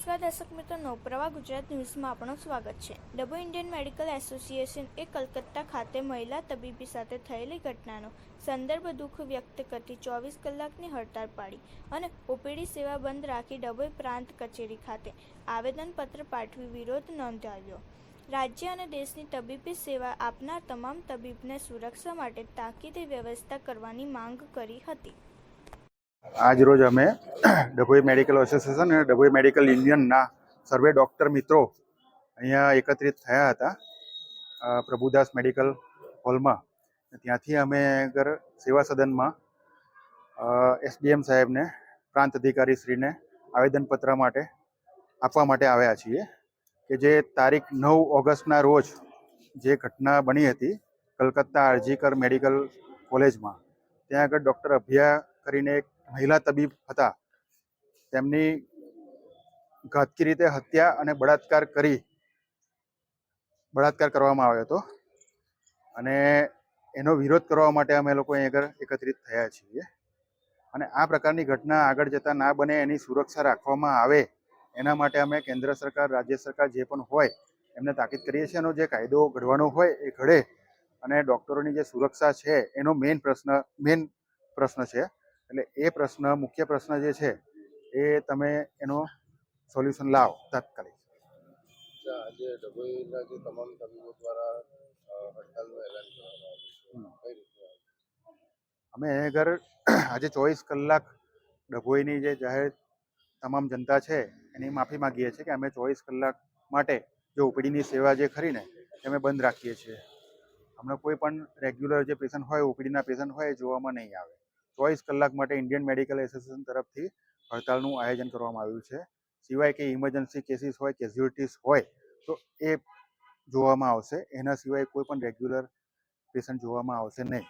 નમસ્કાર દર્શક મિત્રો, નવપ્રવાહ ગુજરાત ન્યૂઝમાં આપણું સ્વાગત છે. ડબો ઇન્ડિયન મેડિકલ એસોસિએશન એ કલકત્તા ખાતે મહિલા તબીબી સાથે થયેલી ઘટનાનો સંદર્ભ દુઃખ વ્યક્ત કરતી 24 કલાકની હડતાળ પાડી અને ઓપીડી સેવા બંધ રાખી ડભોઈ પ્રાંત કચેરી ખાતે આવેદનપત્ર પાઠવી વિરોધ નોંધાવ્યો. રાજ્ય અને દેશની તબીબી સેવા આપનાર તમામ તબીબને સુરક્ષા માટે તાકીદે વ્યવસ્થા કરવાની માંગ કરી હતી. આજ રોજ અમે ડભોઈ મેડિકલ એસોસિએશન અને ડભોઈ મેડિકલ યુનિયનના સર્વે ડૉક્ટર મિત્રો અહીંયા એકત્રિત થયા હતા પ્રભુદાસ મેડિકલ હોલમાં. ત્યાંથી અમે આગળ સેવા સદનમાં એસડીએમ સાહેબને, પ્રાંત અધિકારી શ્રીને આવેદનપત્ર આપવા માટે આવ્યા છીએ કે જે તારીખ 9 ઓગસ્ટના રોજ જે ઘટના બની હતી કલકત્તા આરજીકર મેડિકલ કોલેજમાં, ત્યાં આગળ ડૉક્ટર અભિયા કરીને એક મહિલા તબીબ હતા, તેમની ઘાતકી રીતે હત્યા અને બળાત્કાર કરવામાં આવ્યો હતો અને એનો વિરોધ કરવા માટે અમે લોકો અહીં આગળ એકત્રિત થયા છીએ. અને આ પ્રકારની ઘટના આગળ જતા ના બને એની સુરક્ષા રાખવામાં આવે એના માટે અમે કેન્દ્ર સરકાર, રાજ્ય સરકાર જે પણ હોય એમને તાકીદ કરીએ છીએ. એનો જે કાયદો ઘડવાનો હોય એ ઘડે અને ડૉક્ટરોની જે સુરક્ષા છે એનો મેઇન પ્રશ્ન છે. એટલે એ મુખ્ય પ્રશ્ન જે છે એ તમે એનો સોલ્યુશન લાવો તાત્કાલિક. આજે ડભોઈના જે તમામ તબીબો દ્વારા હડતાલનું એલાન કરવામાં આવ્યું, અમે આગળ આજે 24 કલાક ડભોઈની જે જાહેર તમામ જનતા છે એની માફી માંગીએ છીએ કે અમે 24 કલાક માટે જે ઓપીડીની સેવા જે ખરીને અમે બંધ રાખીએ છીએ. હમણાં કોઈ પણ રેગ્યુલર જે પેશન્ટ હોય, ઓપીડીના પેશન્ટ હોય એ જોવામાં નહીં આવે. 24 કલાક માટે ઇન્ડિયન મેડિકલ એસોસિએશન તરફથી હડતાલનું આયોજન કરવામાં આવ્યું છે. સિવાય કે ઇમરજન્સી કેસીસ હોય, કેઝ્યુઅલ્ટીઝ હોય તો એ જોવામાં આવશે. એના સિવાય કોઈ પણ રેગ્યુલર પેશન્ટ જોવામાં આવશે નહીં.